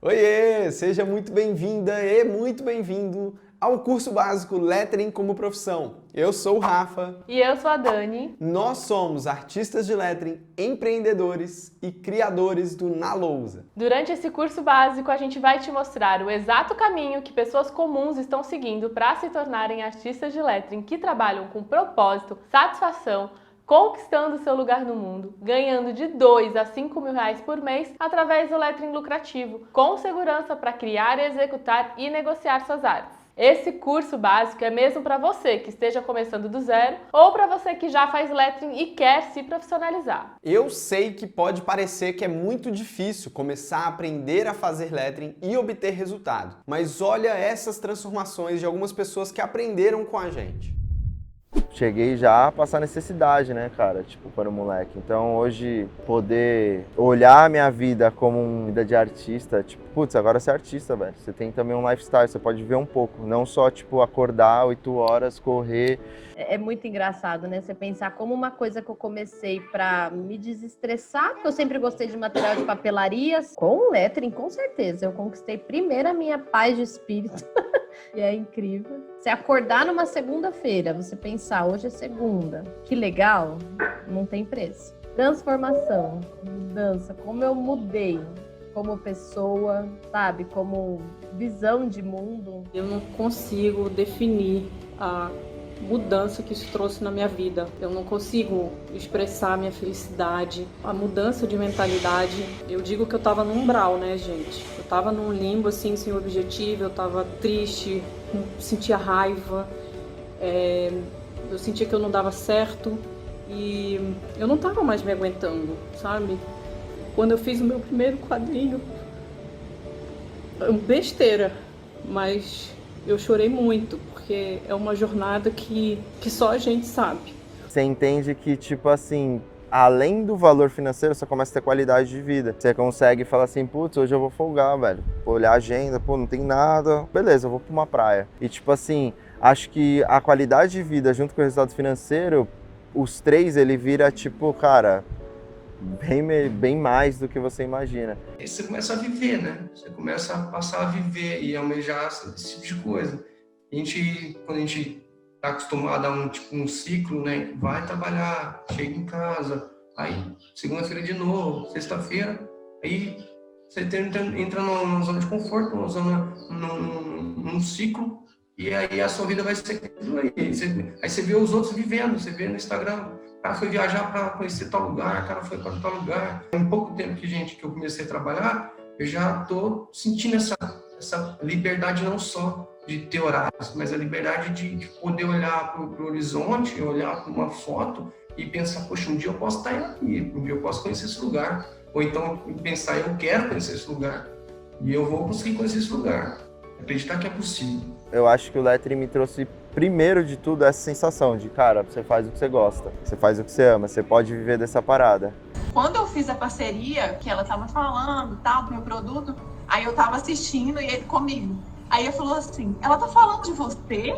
Oiê! Seja muito bem-vinda e muito bem-vindo ao curso básico Lettering como Profissão. Eu sou o Rafa. E eu sou a Dani. Nós somos artistas de lettering, empreendedores e criadores do Na Lousa. Durante esse curso básico, a gente vai te mostrar o exato caminho que pessoas comuns estão seguindo para se tornarem artistas de lettering que trabalham com propósito, satisfação, conquistando seu lugar no mundo, ganhando de 2 a 5 mil reais por mês através do lettering lucrativo, com segurança para criar, executar e negociar suas artes. Esse curso básico é mesmo para você que esteja começando do zero ou para você que já faz lettering e quer se profissionalizar. Eu sei que pode parecer que é muito difícil começar a aprender a fazer lettering e obter resultado, mas olha essas transformações de algumas pessoas que aprenderam com a gente. Cheguei já a passar necessidade, né, cara, tipo, para o moleque. Então, hoje, poder olhar a minha vida como uma vida de artista, tipo, putz, agora você é artista, velho. Você tem também um lifestyle, você pode viver um pouco. Não só, tipo, acordar 8 horas, correr. É muito engraçado, né? Você pensar como uma coisa que eu comecei pra me desestressar, porque eu sempre gostei de material de papelarias. Com o lettering, com certeza, eu conquistei primeiro a minha paz de espírito. E é incrível. Você acordar numa segunda-feira, você pensar, hoje é segunda, que legal, não tem preço. Transformação, mudança, como eu mudei como pessoa, sabe? Como visão de mundo. Eu não consigo definir a mudança que isso trouxe na minha vida. Eu não consigo expressar a minha felicidade, a mudança de mentalidade. Eu digo que eu tava num umbral, né, gente? Eu tava num limbo, assim, sem objetivo, eu tava triste, sentia raiva, eu sentia que eu não dava certo e eu não tava mais me aguentando, sabe? Quando eu fiz o meu primeiro quadrinho, besteira, mas eu chorei muito, porque é uma jornada que só a gente sabe. Você entende que, tipo assim, além do valor financeiro, você começa a ter qualidade de vida. Você consegue falar assim, putz, hoje eu vou folgar, velho. Vou olhar a agenda, pô, não tem nada. Beleza, eu vou pra uma praia. E, tipo assim, acho que a qualidade de vida junto com o resultado financeiro, os três, ele vira, tipo, cara, bem mais do que você imagina. E você começa a viver, né? Você começa a passar a viver e almejar esse tipo de coisa. Quando a gente está acostumado a um ciclo, né? Vai trabalhar, chega em casa, aí segunda-feira de novo, sexta-feira, aí você entra numa zona de conforto, num ciclo, e aí a sua vida vai ser aquilo aí. Aí você vê os outros vivendo, você vê no Instagram, o cara foi viajar para conhecer tal lugar, o cara foi para tal lugar. Em pouco tempo que eu comecei a trabalhar, eu já estou sentindo essa liberdade não só de ter horários, mas a liberdade de poder olhar para o horizonte, olhar para uma foto e pensar, poxa, um dia eu posso estar aí, um dia eu posso conhecer esse lugar. Ou então pensar, eu quero conhecer esse lugar e eu vou conseguir conhecer esse lugar. Acreditar que é possível. Eu acho que o lettering me trouxe, primeiro de tudo, essa sensação de, cara, você faz o que você gosta, você faz o que você ama, você pode viver dessa parada. Quando eu fiz a parceria, que ela estava falando, tal, do meu produto, aí eu estava assistindo e ele comigo. Aí ele falou assim, ela tá falando de você?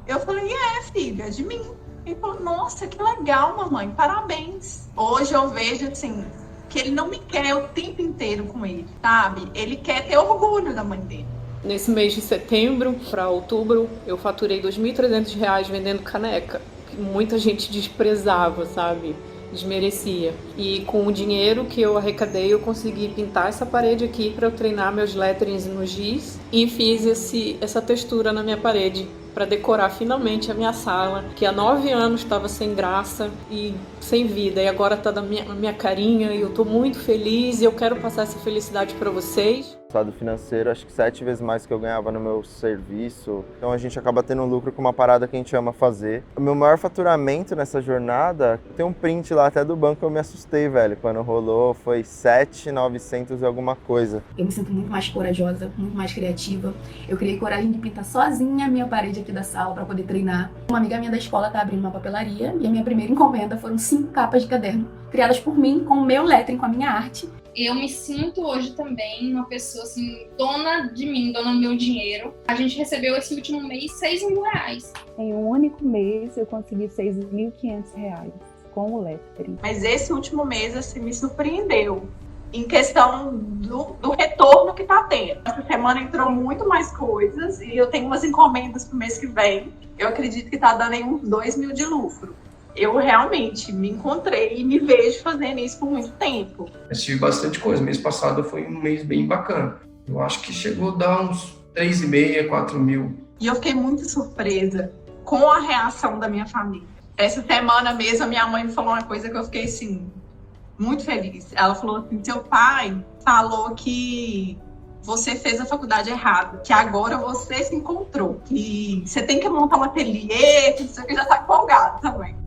Eu falei, filha, de mim. Ele falou, nossa, que legal, mamãe, parabéns. Hoje eu vejo, assim, que ele não me quer o tempo inteiro com ele, sabe? Ele quer ter orgulho da mãe dele. Nesse mês de setembro para outubro, eu faturei R$ 2.300 vendendo caneca, que muita gente desprezava, sabe? Desmerecia. E com o dinheiro que eu arrecadei, eu consegui pintar essa parede aqui para eu treinar meus letterings no giz e fiz essa textura na minha parede para decorar finalmente a minha sala, que há 9 anos estava sem graça e sem vida, e agora está na minha carinha e eu estou muito feliz e eu quero passar essa felicidade para vocês. Resultado financeiro, acho que 7 vezes mais que eu ganhava no meu serviço. Então a gente acaba tendo um lucro com uma parada que a gente ama fazer. O meu maior faturamento nessa jornada, tem um print lá até do banco, eu me assustei, velho. Quando rolou, foi 7.900 e alguma coisa. Eu me sinto muito mais corajosa, muito mais criativa. Eu criei coragem de pintar sozinha a minha parede aqui da sala para poder treinar. Uma amiga minha da escola tá abrindo uma papelaria e a minha primeira encomenda foram 5 capas de caderno, criadas por mim, com o meu lettering, com a minha arte. Eu me sinto hoje também uma pessoa assim, dona de mim, dona do meu dinheiro. A gente recebeu esse último mês R$6 mil. Em um único mês eu consegui R$6.500 com o lettering. Mas esse último mês assim, me surpreendeu. em questão do retorno que tá tendo. Essa semana entrou muito mais coisas e eu tenho umas encomendas pro mês que vem. Eu acredito que tá dando aí uns 2 mil de lucro. Eu realmente me encontrei e me vejo fazendo isso por muito tempo. Eu tive bastante coisa. Mês passado foi um mês bem bacana. Eu acho que chegou a dar uns 3,5, 4 mil. E eu fiquei muito surpresa com a reação da minha família. Essa semana mesmo, a minha mãe me falou uma coisa que eu fiquei, assim, muito feliz. Ela falou assim, seu pai falou que você fez a faculdade errada, que agora você se encontrou, que você tem que montar um ateliê, que você já está empolgado também.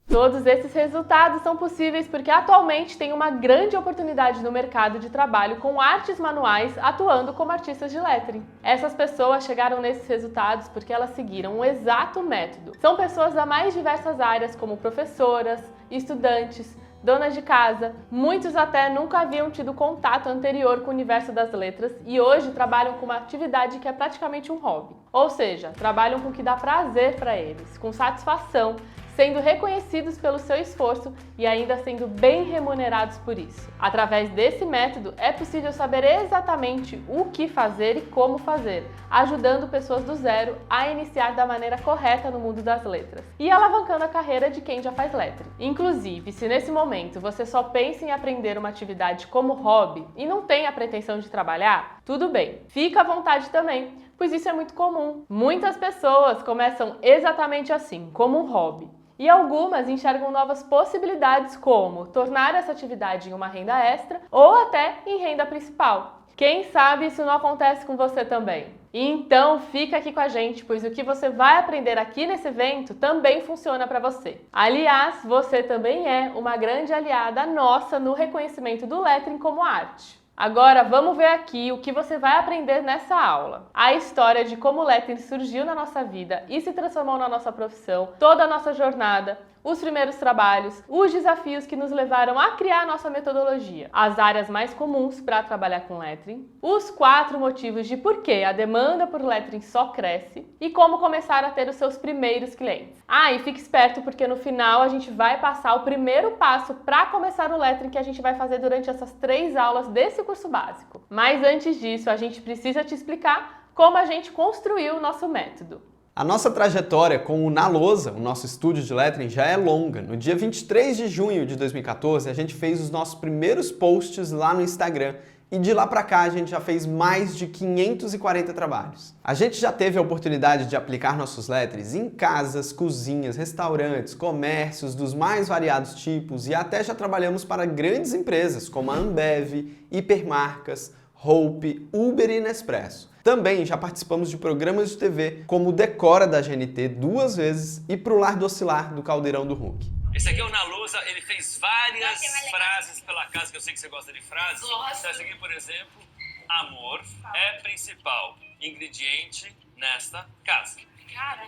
Todos esses resultados são possíveis porque atualmente tem uma grande oportunidade no mercado de trabalho com artes manuais atuando como artistas de lettering. Essas pessoas chegaram nesses resultados porque elas seguiram um exato método. São pessoas das mais diversas áreas, como professoras, estudantes, donas de casa, muitos até nunca haviam tido contato anterior com o universo das letras e hoje trabalham com uma atividade que é praticamente um hobby. Ou seja, trabalham com o que dá prazer para eles, com satisfação, sendo reconhecidos pelo seu esforço e ainda sendo bem remunerados por isso. Através desse método, é possível saber exatamente o que fazer e como fazer, ajudando pessoas do zero a iniciar da maneira correta no mundo das letras e alavancando a carreira de quem já faz lettering. Inclusive, se nesse momento você só pensa em aprender uma atividade como hobby e não tem a pretensão de trabalhar, tudo bem, fica à vontade também, pois isso é muito comum. Muitas pessoas começam exatamente assim, como um hobby. E algumas enxergam novas possibilidades como tornar essa atividade em uma renda extra ou até em renda principal. Quem sabe isso não acontece com você também? Então fica aqui com a gente, pois o que você vai aprender aqui nesse evento também funciona para você. Aliás, você também é uma grande aliada nossa no reconhecimento do lettering como arte. Agora vamos ver aqui o que você vai aprender nessa aula. A história de como o lettering surgiu na nossa vida e se transformou na nossa profissão, toda a nossa jornada, os primeiros trabalhos, os desafios que nos levaram a criar a nossa metodologia, as áreas mais comuns para trabalhar com lettering, os 4 motivos de por que a demanda por lettering só cresce e como começar a ter os seus primeiros clientes. E fique esperto porque no final a gente vai passar o primeiro passo para começar o lettering que a gente vai fazer durante essas 3 aulas desse curso básico. Mas antes disso, a gente precisa te explicar como a gente construiu o nosso método. A nossa trajetória com o Na Lousa, o nosso estúdio de lettering, já é longa. No dia 23 de junho de 2014, a gente fez os nossos primeiros posts lá no Instagram e de lá pra cá a gente já fez mais de 540 trabalhos. A gente já teve a oportunidade de aplicar nossos letterings em casas, cozinhas, restaurantes, comércios dos mais variados tipos e até já trabalhamos para grandes empresas como a Ambev, Hipermarcas, Hope, Uber e Nespresso. Também já participamos de programas de TV como o Decora da GNT 2 vezes e Pro Lar do Oscilar do Caldeirão do Hulk. Esse aqui é o Na Lousa, ele fez várias frases pela casa, que eu sei que você gosta de frases. Então, esse aqui, por exemplo, amor é principal ingrediente nesta casa. Cara,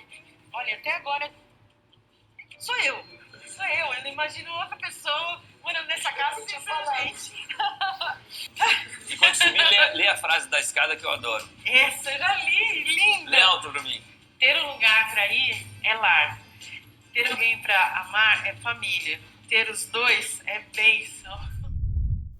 olha, até agora sou eu. Eu não imagino outra pessoa morando nessa casa sem ser gente. E quando subir, lê a frase da escada que eu adoro. Essa eu já li, linda. Lê alto pra mim. Ter um lugar pra ir é lar. Ter alguém pra amar é família. Ter os dois é bênção.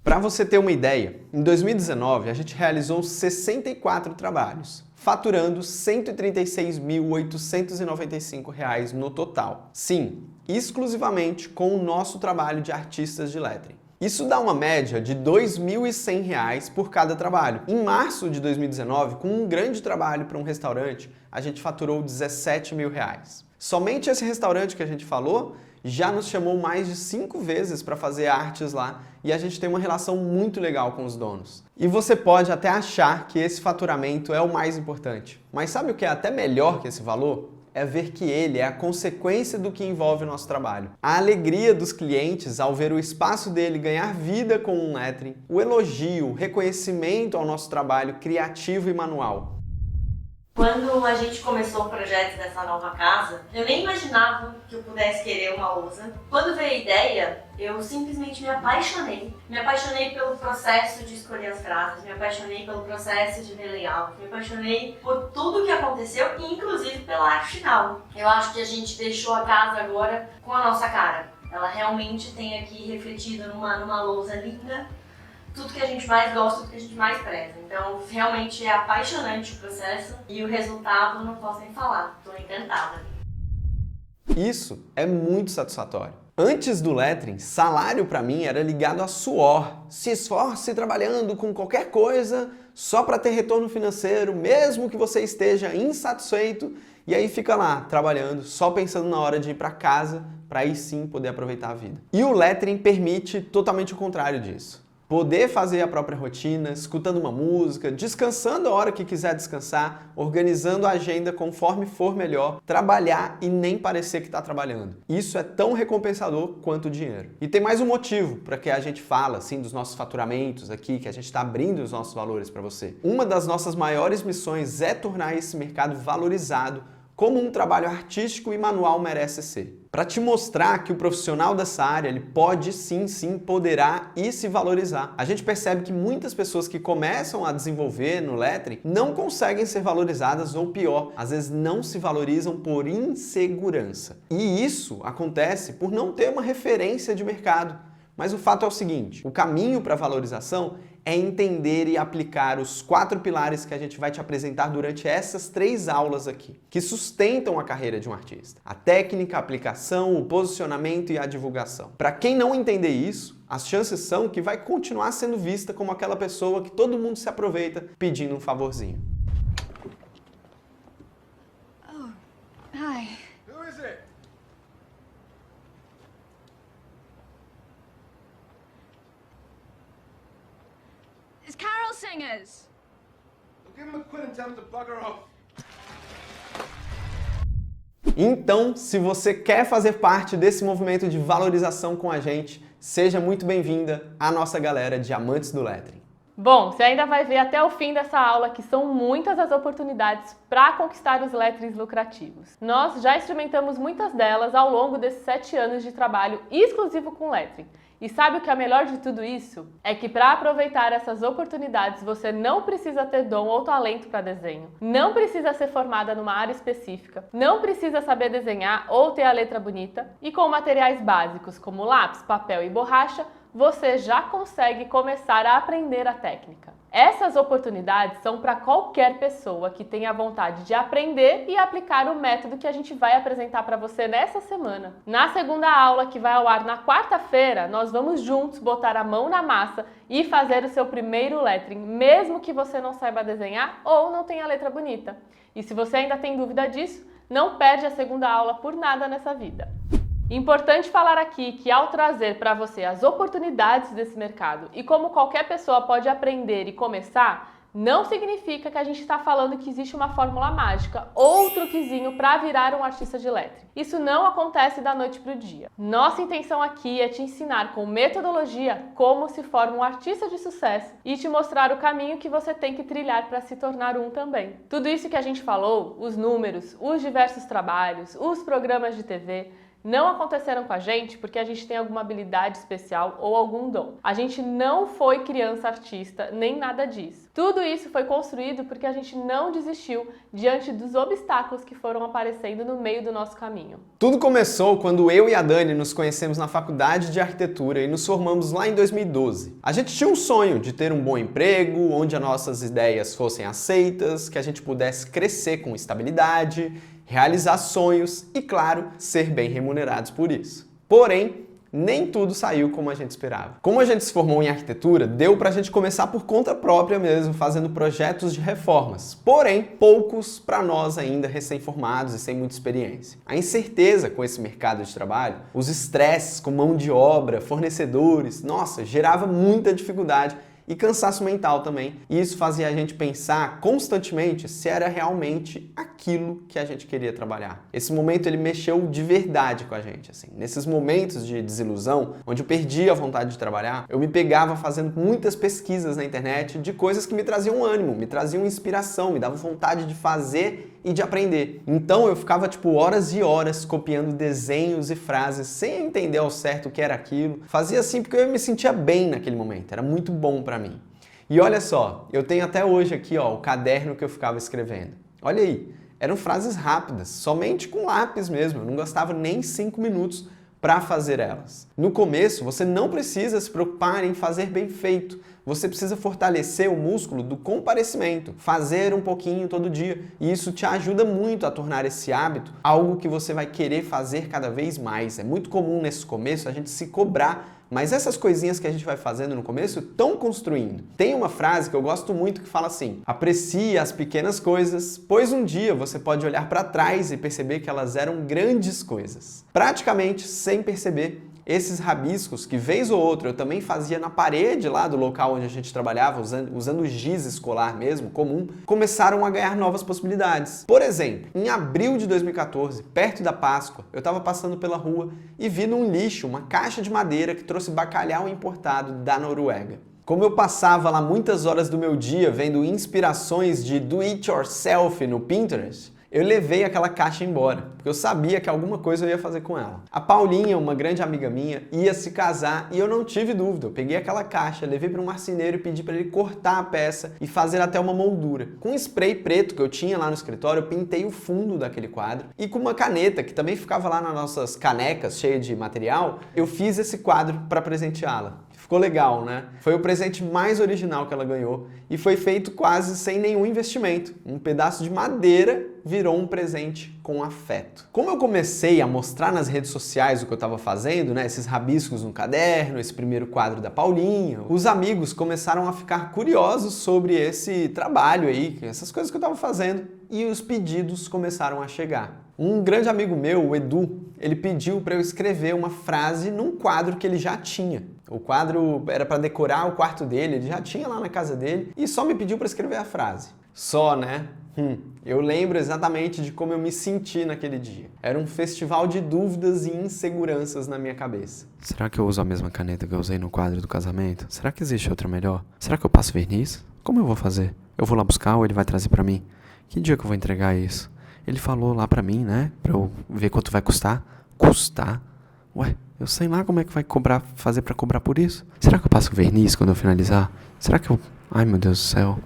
Para você ter uma ideia, em 2019 a gente realizou 64 trabalhos, faturando R$ 136.895 no total. Sim, exclusivamente com o nosso trabalho de artistas de lettering. Isso dá uma média de R$ 2.100 por cada trabalho. Em março de 2019, com um grande trabalho para um restaurante, a gente faturou R$ 17 mil. Somente esse restaurante que a gente falou já nos chamou mais de 5 vezes para fazer artes lá e a gente tem uma relação muito legal com os donos. E você pode até achar que esse faturamento é o mais importante, mas sabe o que é até melhor que esse valor? É ver que ele é a consequência do que envolve o nosso trabalho. A alegria dos clientes ao ver o espaço dele ganhar vida com um lettering, o elogio, o reconhecimento ao nosso trabalho criativo e manual. Quando a gente começou o projeto dessa nova casa, eu nem imaginava que eu pudesse querer uma lousa. Quando veio a ideia, eu simplesmente me apaixonei. Me apaixonei pelo processo de escolher as frases, me apaixonei pelo processo de ver layout, me apaixonei por tudo que aconteceu e inclusive pela arte final. Eu acho que a gente deixou a casa agora com a nossa cara. Ela realmente tem aqui refletido numa lousa linda, tudo que a gente mais gosta, tudo que a gente mais preza. Então, realmente é apaixonante o processo e o resultado não posso nem falar. Estou encantada. Isso é muito satisfatório. Antes do lettering, salário para mim era ligado a suor. Se esforce trabalhando com qualquer coisa só para ter retorno financeiro, mesmo que você esteja insatisfeito, e aí fica lá, trabalhando, só pensando na hora de ir para casa, para aí sim poder aproveitar a vida. E o lettering permite totalmente o contrário disso. Poder fazer a própria rotina, escutando uma música, descansando a hora que quiser descansar, organizando a agenda conforme for melhor, trabalhar e nem parecer que está trabalhando. Isso é tão recompensador quanto o dinheiro. E tem mais um motivo para que a gente fala assim dos nossos faturamentos aqui, que a gente está abrindo os nossos valores para você. Uma das nossas maiores missões é tornar esse mercado valorizado como um trabalho artístico e manual merece ser. Para te mostrar que o profissional dessa área ele pode sim empoderar e se valorizar. A gente percebe que muitas pessoas que começam a desenvolver no lettering não conseguem ser valorizadas ou pior, às vezes não se valorizam por insegurança. E isso acontece por não ter uma referência de mercado. Mas o fato é o seguinte, o caminho para a valorização é entender e aplicar os 4 pilares que a gente vai te apresentar durante essas 3 aulas aqui, que sustentam a carreira de um artista. A técnica, a aplicação, o posicionamento e a divulgação. Para quem não entender isso, as chances são que vai continuar sendo vista como aquela pessoa que todo mundo se aproveita pedindo um favorzinho. Oh, hi. Who is it? It's Carol Singers. Well, give him a quid and tell him to bugger off. Então, se você quer fazer parte desse movimento de valorização com a gente, seja muito bem-vinda à nossa galera de amantes do lettering. Bom, você ainda vai ver até o fim dessa aula que são muitas as oportunidades para conquistar os letterings lucrativos. Nós já experimentamos muitas delas ao longo desses 7 anos de trabalho exclusivo com lettering. E sabe o que é melhor de tudo isso? É que para aproveitar essas oportunidades você não precisa ter dom ou talento para desenho, não precisa ser formada numa área específica, não precisa saber desenhar ou ter a letra bonita, e com materiais básicos como lápis, papel e borracha, você já consegue começar a aprender a técnica. Essas oportunidades são para qualquer pessoa que tenha vontade de aprender e aplicar o método que a gente vai apresentar para você nessa semana. Na segunda aula, que vai ao ar na quarta-feira, nós vamos juntos botar a mão na massa e fazer o seu primeiro lettering, mesmo que você não saiba desenhar ou não tenha letra bonita. E se você ainda tem dúvida disso, não perde a segunda aula por nada nessa vida. Importante falar aqui que ao trazer para você as oportunidades desse mercado e como qualquer pessoa pode aprender e começar, não significa que a gente está falando que existe uma fórmula mágica ou truquezinho para virar um artista de lettering. Isso não acontece da noite para o dia. Nossa intenção aqui é te ensinar com metodologia como se forma um artista de sucesso e te mostrar o caminho que você tem que trilhar para se tornar um também. Tudo isso que a gente falou, os números, os diversos trabalhos, os programas de TV, não aconteceram com a gente porque a gente tem alguma habilidade especial ou algum dom. A gente não foi criança artista, nem nada disso. Tudo isso foi construído porque a gente não desistiu diante dos obstáculos que foram aparecendo no meio do nosso caminho. Tudo começou quando eu e a Dani nos conhecemos na faculdade de arquitetura e nos formamos lá em 2012. A gente tinha um sonho de ter um bom emprego, onde as nossas ideias fossem aceitas, que a gente pudesse crescer com estabilidade, realizar sonhos e, claro, ser bem remunerados por isso. Porém, nem tudo saiu como a gente esperava. Como a gente se formou em arquitetura, deu pra gente começar por conta própria mesmo, fazendo projetos de reformas. Porém, poucos para nós ainda recém-formados e sem muita experiência. A incerteza com esse mercado de trabalho, os estresses com mão de obra, fornecedores, nossa, gerava muita dificuldade e cansaço mental também. E isso fazia a gente pensar constantemente se era realmente aquilo que a gente queria trabalhar. Esse momento ele mexeu de verdade com a gente, assim. Nesses momentos de desilusão, onde eu perdi a vontade de trabalhar, eu me pegava fazendo muitas pesquisas na internet de coisas que me traziam ânimo, me traziam inspiração, me davam vontade de fazer e de aprender. Então eu ficava tipo horas e horas copiando desenhos e frases sem entender ao certo o que era aquilo. Fazia assim porque eu me sentia bem naquele momento, era muito bom para mim. E olha só, eu tenho até hoje aqui ó, o caderno que eu ficava escrevendo. Olha aí, eram frases rápidas, somente com lápis mesmo, eu não gastava nem 5 minutos para fazer elas. No começo, você não precisa se preocupar em fazer bem feito. você precisa fortalecer o músculo do comparecimento, fazer um pouquinho todo dia. E isso te ajuda muito a tornar esse hábito algo que você vai querer fazer cada vez mais. É muito comum nesse começo a gente se cobrar, mas essas coisinhas que a gente vai fazendo no começo estão construindo. Tem uma frase que eu gosto muito que fala assim: aprecie as pequenas coisas, pois um dia você pode olhar para trás e perceber que elas eram grandes coisas. Praticamente sem perceber, esses rabiscos, que vez ou outra eu também fazia na parede lá do local onde a gente trabalhava, usando giz escolar mesmo, comum, começaram a ganhar novas possibilidades. Por exemplo, em abril de 2014, perto da Páscoa, eu estava passando pela rua e vi num lixo uma caixa de madeira que trouxe bacalhau importado da Noruega. Como eu passava lá muitas horas do meu dia vendo inspirações de do it yourself no Pinterest, eu levei aquela caixa embora, porque eu sabia que alguma coisa eu ia fazer com ela. A Paulinha, uma grande amiga minha, ia se casar e eu não tive dúvida. Eu peguei aquela caixa, levei para um marceneiro e pedi para ele cortar a peça e fazer até uma moldura. Com um spray preto que eu tinha lá no escritório, eu pintei o fundo daquele quadro e com uma caneta, que também ficava lá nas nossas canecas cheias de material, eu fiz esse quadro para presenteá-la. Ficou legal, né? Foi o presente mais original que ela ganhou e foi feito quase sem nenhum investimento. Um pedaço de madeira virou um presente com afeto. Como eu comecei a mostrar nas redes sociais o que eu estava fazendo, né? Esses rabiscos no caderno, esse primeiro quadro da Paulinha, os amigos começaram a ficar curiosos sobre esse trabalho aí, essas coisas que eu estava fazendo, e os pedidos começaram a chegar. Um grande amigo meu, o Edu, ele pediu para eu escrever uma frase num quadro que ele já tinha. O quadro era para decorar o quarto dele, ele já tinha lá na casa dele e só me pediu para escrever a frase. Só, né? Eu lembro exatamente de como eu me senti naquele dia. Era um festival de dúvidas e inseguranças na minha cabeça. Será que eu uso a mesma caneta que eu usei no quadro do casamento? Será que existe outra melhor? Será que eu passo verniz? Como eu vou fazer? Eu vou lá buscar ou ele vai trazer para mim? Que dia que eu vou entregar isso? Ele falou lá pra mim, né? Pra eu ver quanto vai custar. Custar? Ué, eu sei lá como é que vai fazer pra cobrar por isso. Será que eu passo verniz quando eu finalizar? Será que eu... Ai, meu Deus do céu.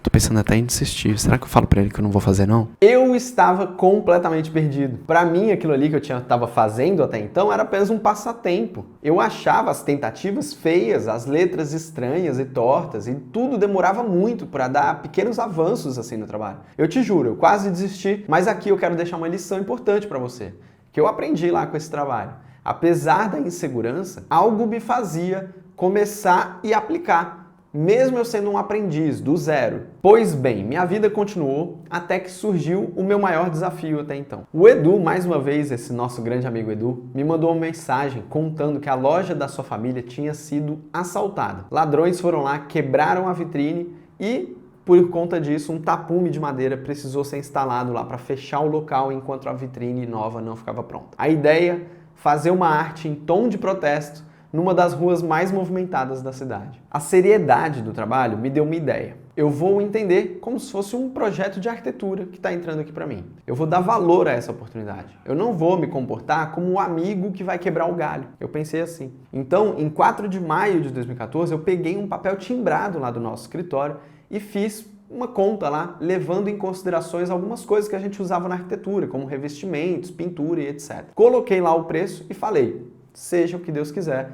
Tô pensando até em desistir. Será que eu falo pra ele que eu não vou fazer, não? Eu estava completamente perdido. Pra mim, aquilo ali que eu estava fazendo até então era apenas um passatempo. Eu achava as tentativas feias, as letras estranhas e tortas, e tudo demorava muito para dar pequenos avanços assim no trabalho. Eu te juro, eu quase desisti, mas aqui eu quero deixar uma lição importante pra você, que eu aprendi lá com esse trabalho. Apesar da insegurança, algo me fazia começar e aplicar. Mesmo eu sendo um aprendiz do zero. Pois bem, minha vida continuou até que surgiu o meu maior desafio até então. O Edu, mais uma vez, esse nosso grande amigo Edu, me mandou uma mensagem contando que a loja da sua família tinha sido assaltada. Ladrões foram lá, quebraram a vitrine e, por conta disso, um tapume de madeira precisou ser instalado lá para fechar o local enquanto a vitrine nova não ficava pronta. A ideia, fazer uma arte em tom de protesto numa das ruas mais movimentadas da cidade. A seriedade do trabalho me deu uma ideia. Eu vou entender como se fosse um projeto de arquitetura que está entrando aqui para mim. Eu vou dar valor a essa oportunidade. Eu não vou me comportar como o amigo que vai quebrar o galho. Eu pensei assim. Então, em 4 de maio de 2014, eu peguei um papel timbrado lá do nosso escritório e fiz uma conta lá, levando em considerações algumas coisas que a gente usava na arquitetura, como revestimentos, pintura e etc. Coloquei lá o preço e falei: seja o que Deus quiser.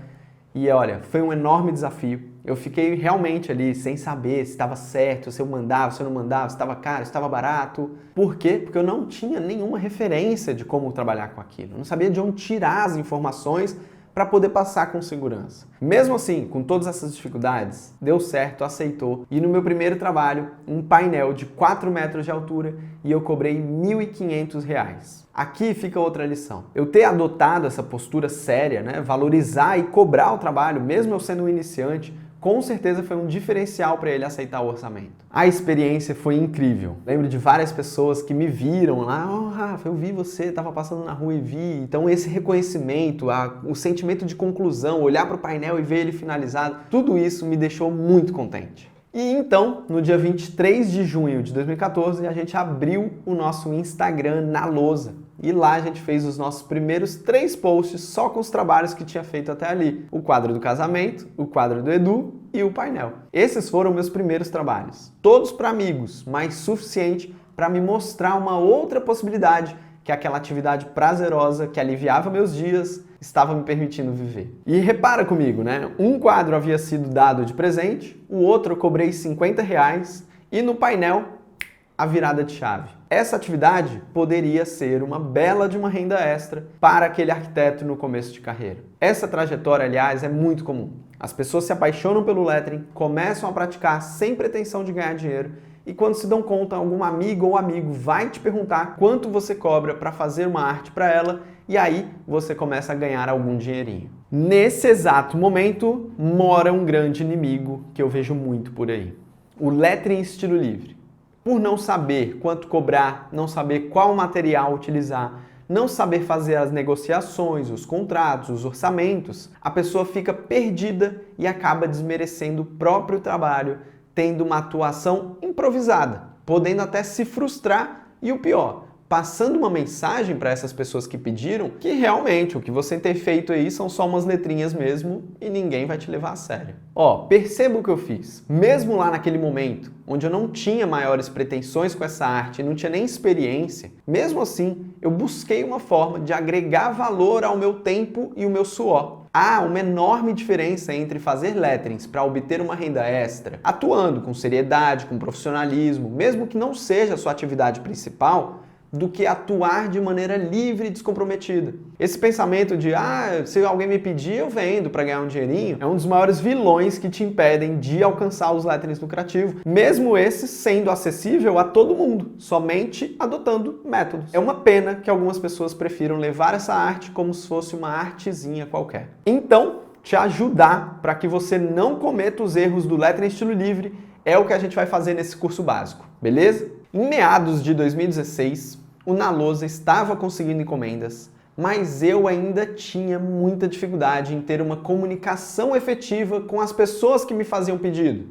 E olha, foi um enorme desafio. Eu fiquei realmente ali sem saber se estava certo, se eu mandava, se eu não mandava, se estava caro, se estava barato. Por quê? Porque eu não tinha nenhuma referência de como trabalhar com aquilo. Eu não sabia de onde tirar as informações para poder passar com segurança. Mesmo assim, com todas essas dificuldades, deu certo, aceitou. E no meu primeiro trabalho, um painel de 4 metros de altura e eu cobrei R$ 1.500. Aqui fica outra lição. Eu ter adotado essa postura séria, né, valorizar e cobrar o trabalho, mesmo eu sendo um iniciante, com certeza foi um diferencial para ele aceitar o orçamento. A experiência foi incrível. Lembro de várias pessoas que me viram lá: "Oh, Rafa, eu vi você, estava passando na rua e vi". Então esse reconhecimento, o sentimento de conclusão, olhar para o painel e ver ele finalizado, tudo isso me deixou muito contente. E então, no dia 23 de junho de 2014, a gente abriu o nosso Instagram na lousa. E lá a gente fez os nossos primeiros 3 posts só com os trabalhos que tinha feito até ali. O quadro do casamento, o quadro do Edu e o painel. Esses foram meus primeiros trabalhos. Todos para amigos, mas suficiente para me mostrar uma outra possibilidade, que é aquela atividade prazerosa que aliviava meus dias, estava me permitindo viver. E repara comigo, né? Um quadro havia sido dado de presente, o outro eu cobrei R$50 e no painel a virada de chave. Essa atividade poderia ser uma bela de uma renda extra para aquele arquiteto no começo de carreira. Essa trajetória, aliás, é muito comum. As pessoas se apaixonam pelo lettering, começam a praticar sem pretensão de ganhar dinheiro e quando se dão conta, algum amigo ou amigo vai te perguntar quanto você cobra para fazer uma arte para ela e aí você começa a ganhar algum dinheirinho. Nesse exato momento, mora um grande inimigo que eu vejo muito por aí. O lettering estilo livre. Por não saber quanto cobrar, não saber qual material utilizar, não saber fazer as negociações, os contratos, os orçamentos, a pessoa fica perdida e acaba desmerecendo o próprio trabalho, tendo uma atuação improvisada, podendo até se frustrar e o pior, passando uma mensagem para essas pessoas que pediram que realmente o que você tem feito aí são só umas letrinhas mesmo e ninguém vai te levar a sério. Ó, perceba o que eu fiz. Mesmo lá naquele momento, onde eu não tinha maiores pretensões com essa arte, não tinha nem experiência, mesmo assim, eu busquei uma forma de agregar valor ao meu tempo e o meu suor. Há uma enorme diferença entre fazer letterings para obter uma renda extra, atuando com seriedade, com profissionalismo, mesmo que não seja a sua atividade principal, do que atuar de maneira livre e descomprometida. Esse pensamento de, se alguém me pedir, eu vendo para ganhar um dinheirinho, é um dos maiores vilões que te impedem de alcançar os letterings lucrativos, mesmo esse sendo acessível a todo mundo, somente adotando métodos. É uma pena que algumas pessoas prefiram levar essa arte como se fosse uma artezinha qualquer. Então, te ajudar para que você não cometa os erros do lettering estilo livre é o que a gente vai fazer nesse curso básico, beleza? Em meados de 2016, o Nalousa estava conseguindo encomendas, mas eu ainda tinha muita dificuldade em ter uma comunicação efetiva com as pessoas que me faziam pedido.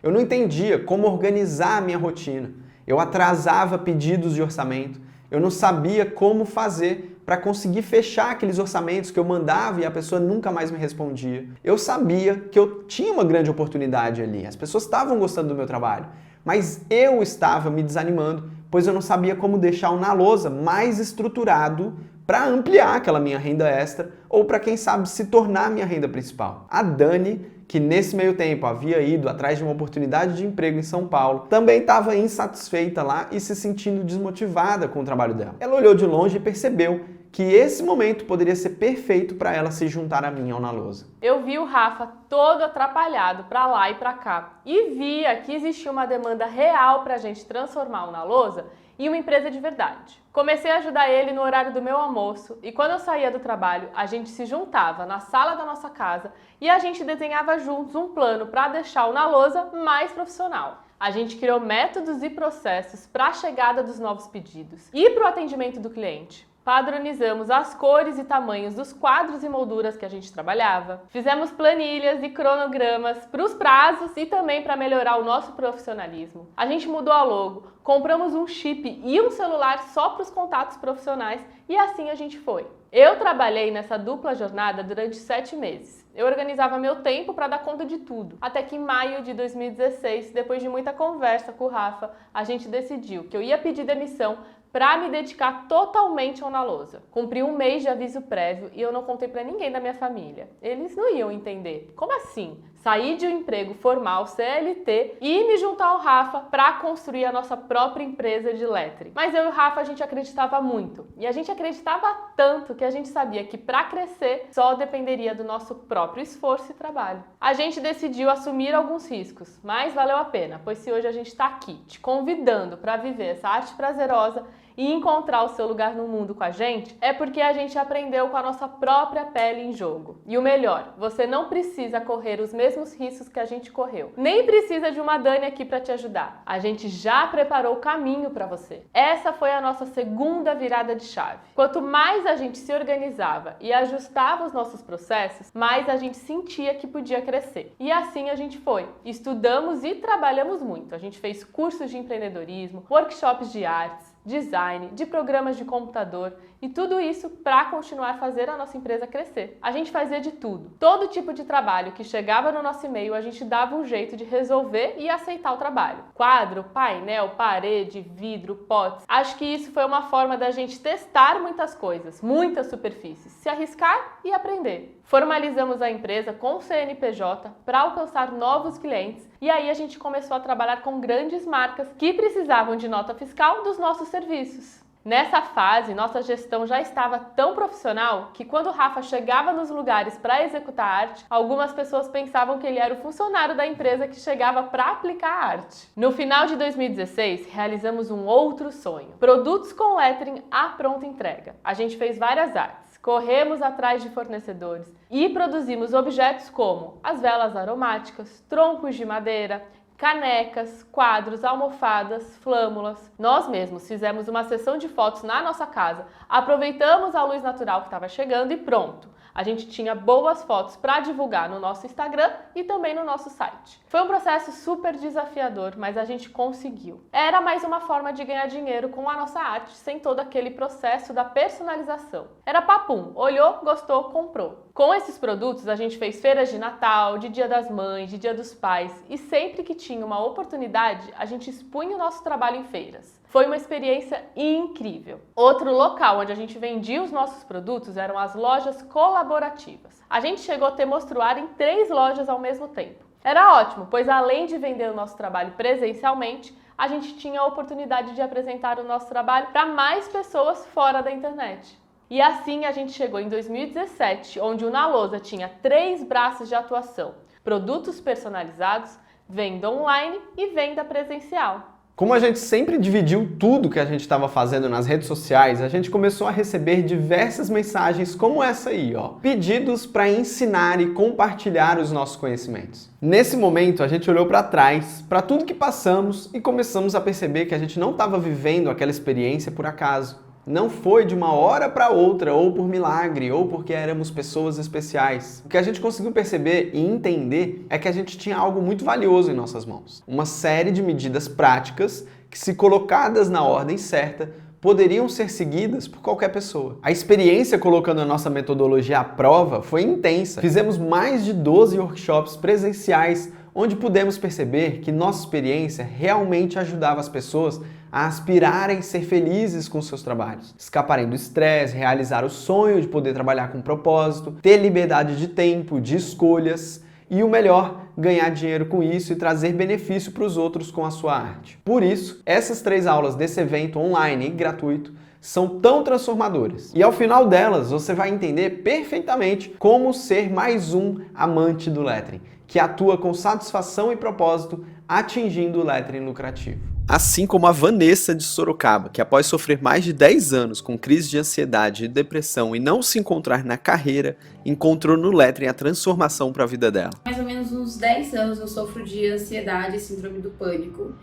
Eu não entendia como organizar a minha rotina. Eu atrasava pedidos de orçamento. Eu não sabia como fazer para conseguir fechar aqueles orçamentos que eu mandava e a pessoa nunca mais me respondia. Eu sabia que eu tinha uma grande oportunidade ali. As pessoas estavam gostando do meu trabalho, mas eu estava me desanimando, pois eu não sabia como deixar o Nalousa mais estruturado para ampliar aquela minha renda extra ou para, quem sabe, se tornar minha renda principal. A Dani, que nesse meio tempo havia ido atrás de uma oportunidade de emprego em São Paulo, também estava insatisfeita lá e se sentindo desmotivada com o trabalho dela. Ela olhou de longe e percebeu que esse momento poderia ser perfeito para ela se juntar a mim ao Nalousa. Eu vi o Rafa todo atrapalhado para lá e para cá e via que existia uma demanda real para a gente transformar o Nalousa em uma empresa de verdade. Comecei a ajudar ele no horário do meu almoço e quando eu saía do trabalho, a gente se juntava na sala da nossa casa e a gente desenhava juntos um plano para deixar o Nalousa mais profissional. A gente criou métodos e processos para a chegada dos novos pedidos e para o atendimento do cliente. Padronizamos as cores e tamanhos dos quadros e molduras que a gente trabalhava. Fizemos planilhas e cronogramas para os prazos e também para melhorar o nosso profissionalismo. A gente mudou a logo, compramos um chip e um celular só para os contatos profissionais e assim a gente foi. Eu trabalhei nessa dupla jornada durante 7 meses. Eu organizava meu tempo para dar conta de tudo. Até que em maio de 2016, depois de muita conversa com o Rafa, a gente decidiu que eu ia pedir demissão para me dedicar totalmente ao Nalousa. Cumpri 1 mês de aviso prévio e eu não contei para ninguém da minha família. Eles não iam entender. Como assim? Sair de um emprego formal, CLT, e me juntar ao Rafa para construir a nossa própria empresa de lettering. Mas eu e o Rafa, a gente acreditava muito. E a gente acreditava tanto que a gente sabia que para crescer só dependeria do nosso próprio esforço e trabalho. A gente decidiu assumir alguns riscos, mas valeu a pena, pois se hoje a gente está aqui te convidando para viver essa arte prazerosa e encontrar o seu lugar no mundo com a gente, é porque a gente aprendeu com a nossa própria pele em jogo. E o melhor, você não precisa correr os mesmos riscos que a gente correu. Nem precisa de uma Dani aqui para te ajudar. A gente já preparou o caminho para você. Essa foi a nossa segunda virada de chave. Quanto mais a gente se organizava e ajustava os nossos processos, mais a gente sentia que podia crescer. E assim a gente foi. Estudamos e trabalhamos muito. A gente fez cursos de empreendedorismo, workshops de artes, design, de programas de computador e tudo isso para continuar a fazer a nossa empresa crescer. A gente fazia de tudo. Todo tipo de trabalho que chegava no nosso e-mail, a gente dava um jeito de resolver e aceitar o trabalho. Quadro, painel, parede, vidro, potes. Acho que isso foi uma forma da gente testar muitas coisas, muitas superfícies, se arriscar e aprender. Formalizamos a empresa com o CNPJ para alcançar novos clientes e aí a gente começou a trabalhar com grandes marcas que precisavam de nota fiscal dos nossos serviços. Nessa fase, nossa gestão já estava tão profissional que quando o Rafa chegava nos lugares para executar a arte, algumas pessoas pensavam que ele era o funcionário da empresa que chegava para aplicar a arte. No final de 2016, realizamos um outro sonho: produtos com lettering à pronta entrega. A gente fez várias artes, corremos atrás de fornecedores e produzimos objetos como as velas aromáticas, troncos de madeira, canecas, quadros, almofadas, flâmulas. Nós mesmos fizemos uma sessão de fotos na nossa casa, aproveitamos a luz natural que estava chegando e pronto. A gente tinha boas fotos para divulgar no nosso Instagram e também no nosso site. Foi um processo super desafiador, mas a gente conseguiu. Era mais uma forma de ganhar dinheiro com a nossa arte, sem todo aquele processo da personalização. Era papum, olhou, gostou, comprou. Com esses produtos, a gente fez feiras de Natal, de Dia das Mães, de Dia dos Pais e sempre que tinha uma oportunidade, a gente expunha o nosso trabalho em feiras. Foi uma experiência incrível. Outro local onde a gente vendia os nossos produtos eram as lojas colaborativas. A gente chegou a ter mostruário em 3 lojas ao mesmo tempo. Era ótimo, pois além de vender o nosso trabalho presencialmente, a gente tinha a oportunidade de apresentar o nosso trabalho para mais pessoas fora da internet. E assim a gente chegou em 2017, onde o Na Lousa tinha 3 braços de atuação: produtos personalizados, venda online e venda presencial. Como a gente sempre dividiu tudo que a gente estava fazendo nas redes sociais, a gente começou a receber diversas mensagens como essa aí, ó. Pedidos para ensinar e compartilhar os nossos conhecimentos. Nesse momento, a gente olhou para trás, para tudo que passamos e começamos a perceber que a gente não estava vivendo aquela experiência por acaso. Não foi de uma hora para outra, ou por milagre, ou porque éramos pessoas especiais. O que a gente conseguiu perceber e entender é que a gente tinha algo muito valioso em nossas mãos. Uma série de medidas práticas que, se colocadas na ordem certa, poderiam ser seguidas por qualquer pessoa. A experiência colocando a nossa metodologia à prova foi intensa. Fizemos mais de 12 workshops presenciais, onde pudemos perceber que nossa experiência realmente ajudava as pessoas a aspirarem a ser felizes com seus trabalhos, escaparem do estresse, realizar o sonho de poder trabalhar com propósito, ter liberdade de tempo, de escolhas e o melhor, ganhar dinheiro com isso e trazer benefício para os outros com a sua arte. Por isso, essas 3 aulas desse evento online e gratuito são tão transformadoras. E ao final delas, você vai entender perfeitamente como ser mais um amante do lettering, que atua com satisfação e propósito, atingindo o lettering lucrativo. Assim como a Vanessa de Sorocaba, que após sofrer mais de 10 anos com crise de ansiedade e depressão e não se encontrar na carreira, encontrou no lettering a transformação para a vida dela. Mais ou menos uns 10 anos eu sofro de ansiedade e síndrome do pânico.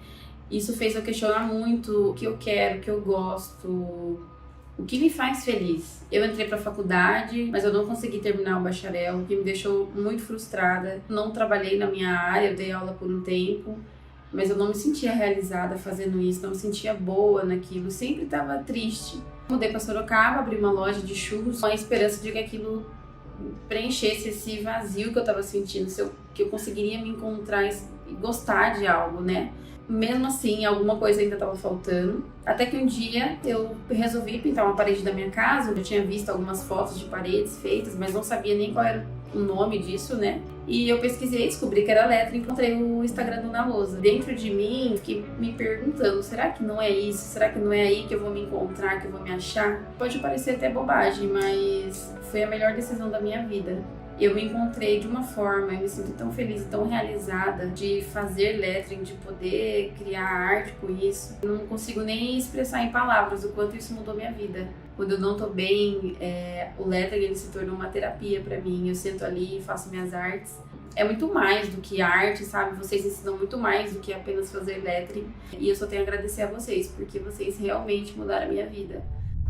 Isso fez eu questionar muito o que eu quero, o que eu gosto, o que me faz feliz. Eu entrei para a faculdade, mas eu não consegui terminar o bacharel, o que me deixou muito frustrada. Não trabalhei na minha área, eu dei aula por um tempo, mas eu não me sentia realizada fazendo isso, não me sentia boa naquilo, sempre estava triste. Mudei para Sorocaba, abri uma loja de churros com a esperança de que aquilo preenchesse esse vazio que eu estava sentindo, que eu conseguiria me encontrar e gostar de algo, né? Mesmo assim, alguma coisa ainda estava faltando. Até que um dia eu resolvi pintar uma parede da minha casa. Eu tinha visto algumas fotos de paredes feitas, mas não sabia nem qual era o nome disso, né? E eu pesquisei, descobri que era lettering, encontrei o Instagram do Na Lousa. Dentro de mim, fiquei me perguntando, será que não é isso? Será que não é aí que eu vou me encontrar, que eu vou me achar? Pode parecer até bobagem, mas foi a melhor decisão da minha vida. Eu me encontrei de uma forma, eu me sinto tão feliz e tão realizada de fazer lettering, de poder criar arte com isso. Eu não consigo nem expressar em palavras o quanto isso mudou minha vida. Quando eu não tô bem, o lettering ele se tornou uma terapia pra mim. Eu sento ali e faço minhas artes. É muito mais do que arte, sabe? Vocês ensinam muito mais do que apenas fazer lettering. E eu só tenho a agradecer a vocês, porque vocês realmente mudaram a minha vida.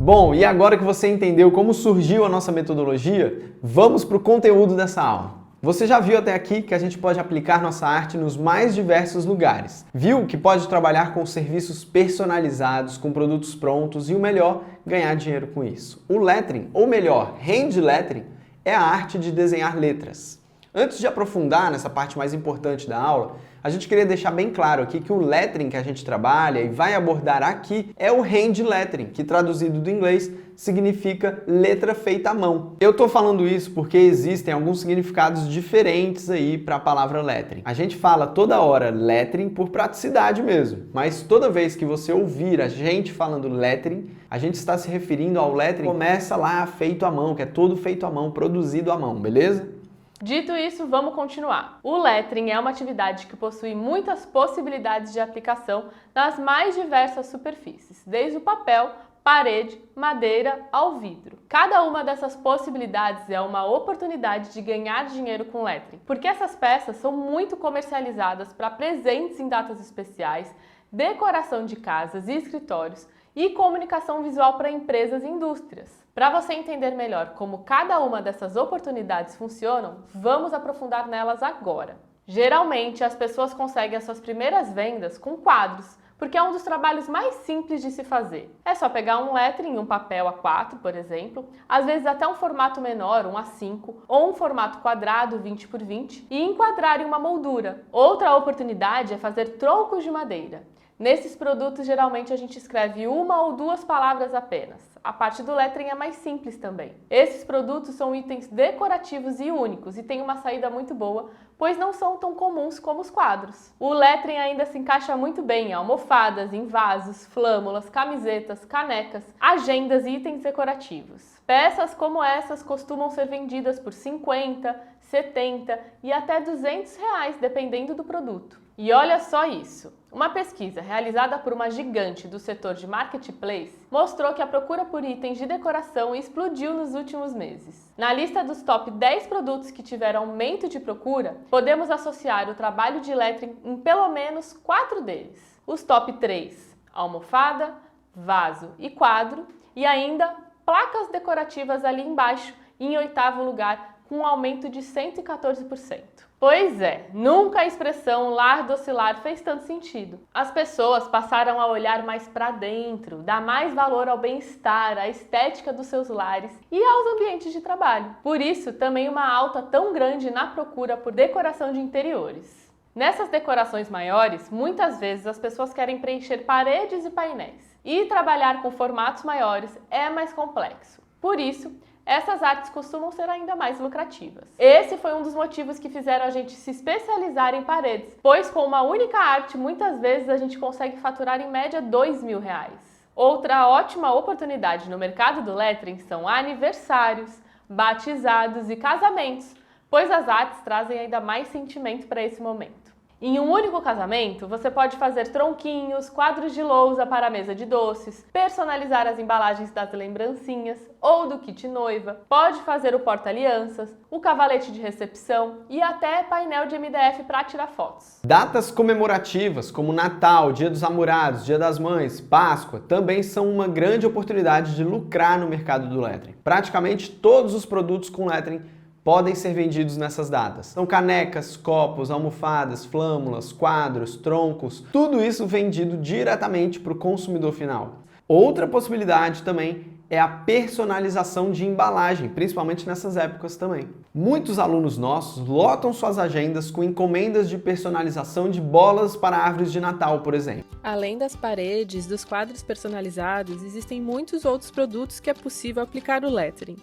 Bom, e agora que você entendeu como surgiu a nossa metodologia, vamos para o conteúdo dessa aula. Você já viu até aqui que a gente pode aplicar nossa arte nos mais diversos lugares. Viu que pode trabalhar com serviços personalizados, com produtos prontos e o melhor, ganhar dinheiro com isso. O lettering, ou melhor, hand lettering, é a arte de desenhar letras. Antes de aprofundar nessa parte mais importante da aula, a gente queria deixar bem claro aqui que o lettering que a gente trabalha e vai abordar aqui é o hand lettering, que traduzido do inglês significa letra feita à mão. Eu tô falando isso porque existem alguns significados diferentes aí para a palavra lettering. A gente fala toda hora lettering por praticidade mesmo, mas toda vez que você ouvir a gente falando lettering, a gente está se referindo ao lettering que começa lá feito à mão, que é todo feito à mão, produzido à mão, beleza? Dito isso, vamos continuar. O lettering é uma atividade que possui muitas possibilidades de aplicação nas mais diversas superfícies, desde o papel, parede, madeira ao vidro. Cada uma dessas possibilidades é uma oportunidade de ganhar dinheiro com lettering, porque essas peças são muito comercializadas para presentes em datas especiais, decoração de casas e escritórios e comunicação visual para empresas e indústrias. Para você entender melhor como cada uma dessas oportunidades funcionam, vamos aprofundar nelas agora. Geralmente, as pessoas conseguem as suas primeiras vendas com quadros, porque é um dos trabalhos mais simples de se fazer. É só pegar um lettering, um papel A4, por exemplo, às vezes até um formato menor, um A5, ou um formato quadrado, 20 por 20, e enquadrar em uma moldura. Outra oportunidade é fazer troncos de madeira. Nesses produtos, geralmente, a gente escreve uma ou duas palavras apenas. A parte do lettering é mais simples também. Esses produtos são itens decorativos e únicos e têm uma saída muito boa, pois não são tão comuns como os quadros. O lettering ainda se encaixa muito bem em almofadas, em vasos, flâmulas, camisetas, canecas, agendas e itens decorativos. Peças como essas costumam ser vendidas por 50, 70 e até R$200, dependendo do produto. E olha só isso! Uma pesquisa realizada por uma gigante do setor de marketplace mostrou que a procura por itens de decoração explodiu nos últimos meses. Na lista dos top 10 produtos que tiveram aumento de procura, podemos associar o trabalho de lettering em pelo menos 4 deles. Os top 3, almofada, vaso e quadro, e ainda placas decorativas ali embaixo, em 8º lugar, com um aumento de 114%. Pois é, nunca a expressão lar docilar fez tanto sentido. As pessoas passaram a olhar mais para dentro, dar mais valor ao bem-estar, à estética dos seus lares e aos ambientes de trabalho. Por isso, também uma alta tão grande na procura por decoração de interiores. Nessas decorações maiores, muitas vezes as pessoas querem preencher paredes e painéis. E trabalhar com formatos maiores é mais complexo. Por isso, essas artes costumam ser ainda mais lucrativas. Esse foi um dos motivos que fizeram a gente se especializar em paredes, pois com uma única arte, muitas vezes a gente consegue faturar em média R$2.000. Outra ótima oportunidade no mercado do lettering são aniversários, batizados e casamentos, pois as artes trazem ainda mais sentimento para esse momento. Em um único casamento, você pode fazer tronquinhos, quadros de lousa para a mesa de doces, personalizar as embalagens das lembrancinhas ou do kit noiva, pode fazer o porta-alianças, o cavalete de recepção e até painel de MDF para tirar fotos. Datas comemorativas como Natal, Dia dos Namorados, Dia das Mães, Páscoa também são uma grande oportunidade de lucrar no mercado do lettering. Praticamente todos os produtos com lettering podem ser vendidos nessas datas. São canecas, copos, almofadas, flâmulas, quadros, troncos, tudo isso vendido diretamente para o consumidor final. Outra possibilidade também é a personalização de embalagem, principalmente nessas épocas também. Muitos alunos nossos lotam suas agendas com encomendas de personalização de bolas para árvores de Natal, por exemplo. Além das paredes, dos quadros personalizados, existem muitos outros produtos que é possível aplicar o lettering.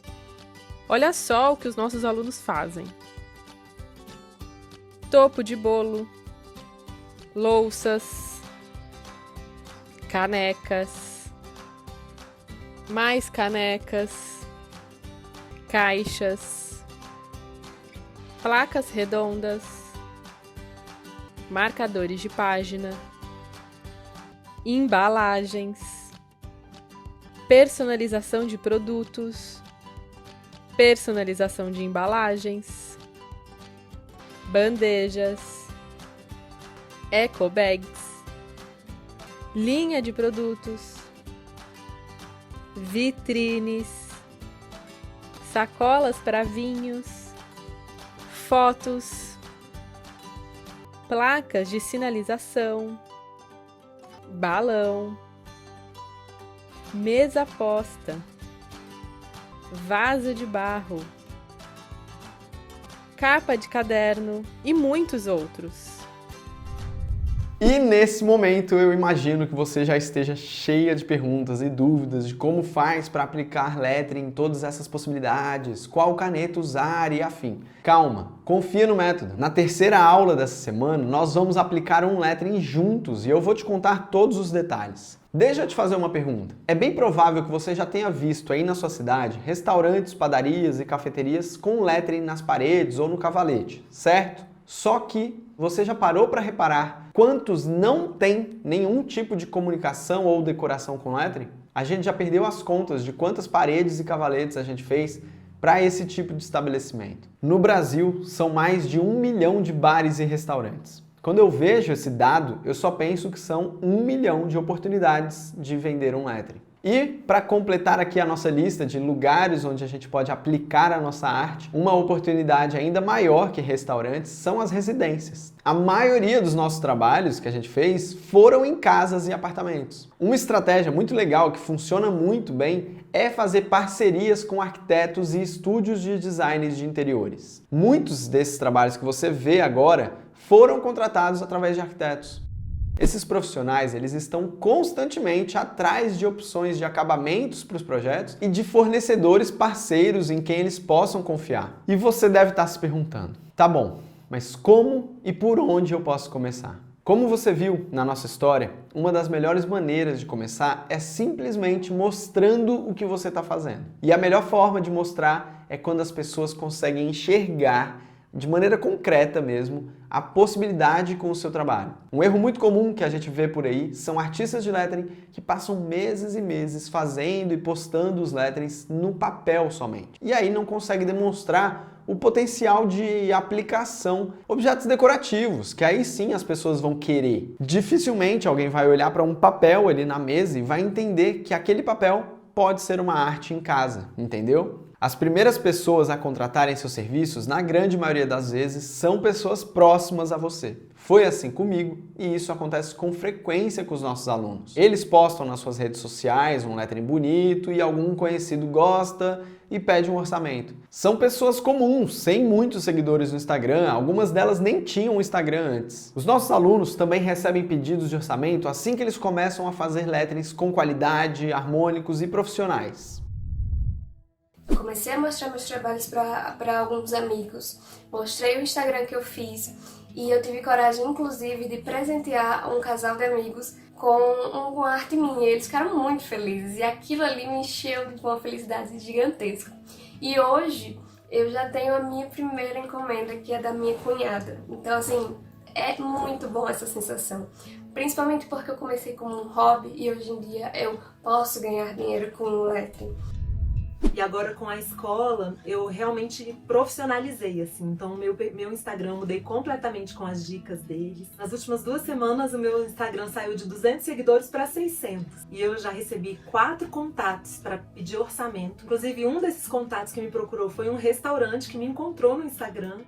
Olha só o que os nossos alunos fazem. Topo de bolo, louças, canecas, mais canecas, caixas, placas redondas, marcadores de página, embalagens, personalização de produtos, personalização de embalagens, bandejas, eco bags, linha de produtos, vitrines, sacolas para vinhos, fotos, placas de sinalização, balão, mesa posta, vaso de barro, capa de caderno e muitos outros. E nesse momento eu imagino que você já esteja cheia de perguntas e dúvidas de como faz para aplicar lettering em todas essas possibilidades, qual caneta usar e afim. Calma, confia no método. Na terceira aula dessa semana nós vamos aplicar um lettering juntos e eu vou te contar todos os detalhes. Deixa eu te fazer uma pergunta. É bem provável que você já tenha visto aí na sua cidade restaurantes, padarias e cafeterias com lettering nas paredes ou no cavalete, certo? Só que você já parou para reparar quantos não tem nenhum tipo de comunicação ou decoração com lettering? A gente já perdeu as contas de quantas paredes e cavaletes a gente fez para esse tipo de estabelecimento. No Brasil, são mais de 1 milhão de bares e restaurantes. Quando eu vejo esse dado, eu só penso que são 1 milhão de oportunidades de vender um lettering. E, para completar aqui a nossa lista de lugares onde a gente pode aplicar a nossa arte, uma oportunidade ainda maior que restaurantes são as residências. A maioria dos nossos trabalhos que a gente fez foram em casas e apartamentos. Uma estratégia muito legal que funciona muito bem é fazer parcerias com arquitetos e estúdios de design de interiores. Muitos desses trabalhos que você vê agora foram contratados através de arquitetos. Esses profissionais, eles estão constantemente atrás de opções de acabamentos para os projetos e de fornecedores parceiros em quem eles possam confiar. E você deve estar se perguntando, tá bom, mas como e por onde eu posso começar? Como você viu na nossa história, uma das melhores maneiras de começar é simplesmente mostrando o que você está fazendo. E a melhor forma de mostrar é quando as pessoas conseguem enxergar de maneira concreta mesmo, a possibilidade com o seu trabalho. Um erro muito comum que a gente vê por aí são artistas de lettering que passam meses e meses fazendo e postando os letterings no papel somente. E aí não consegue demonstrar o potencial de aplicação, objetos decorativos, que aí sim as pessoas vão querer. Dificilmente alguém vai olhar para um papel ali na mesa e vai entender que aquele papel pode ser uma arte em casa, entendeu? As primeiras pessoas a contratarem seus serviços, na grande maioria das vezes, são pessoas próximas a você. Foi assim comigo e isso acontece com frequência com os nossos alunos. Eles postam nas suas redes sociais um lettering bonito e algum conhecido gosta e pede um orçamento. São pessoas comuns, sem muitos seguidores no Instagram, algumas delas nem tinham um Instagram antes. Os nossos alunos também recebem pedidos de orçamento assim que eles começam a fazer letterings com qualidade, harmônicos e profissionais. Eu comecei a mostrar meus trabalhos para alguns amigos, mostrei o Instagram que eu fiz e eu tive coragem, inclusive, de presentear um casal de amigos com uma arte minha. Eles ficaram muito felizes e aquilo ali me encheu de uma felicidade gigantesca. E hoje eu já tenho a minha primeira encomenda, que é da minha cunhada. Então, assim, é muito bom essa sensação. Principalmente porque eu comecei como um hobby e hoje em dia eu posso ganhar dinheiro com o lettering. E agora com a escola, eu realmente profissionalizei, assim. Então, meu Instagram eu mudei completamente com as dicas deles. Nas últimas 2 semanas, o meu Instagram saiu de 200 seguidores para 600. E eu já recebi 4 contatos para pedir orçamento. Inclusive, um desses contatos que me procurou foi um restaurante que me encontrou no Instagram.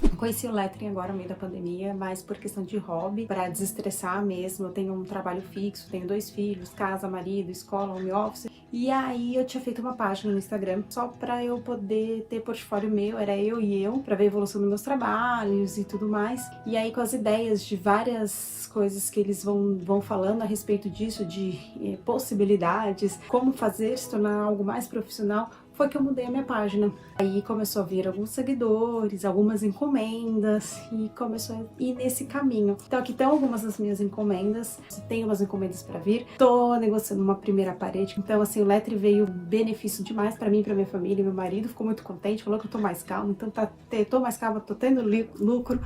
Eu conheci o lettering agora no meio da pandemia, mas por questão de hobby, para desestressar mesmo. Eu tenho um trabalho fixo, tenho 2 filhos, casa, marido, escola, home office. E aí eu tinha feito uma página no Instagram só para eu poder ter portfólio meu, era eu e eu, para ver a evolução dos meus trabalhos e tudo mais. E aí com as ideias de várias coisas que eles vão falando a respeito disso, de possibilidades, como fazer se tornar algo mais profissional, foi que eu mudei a minha página. Aí começou a vir alguns seguidores, algumas encomendas e começou a ir nesse caminho. Então aqui estão algumas das minhas encomendas, tem umas encomendas para vir. Tô negociando uma primeira parede, então assim, o lettering veio benefício demais para mim, para minha família. Meu marido ficou muito contente, falou que eu tô mais calma, então tô mais calma, tô tendo lucro.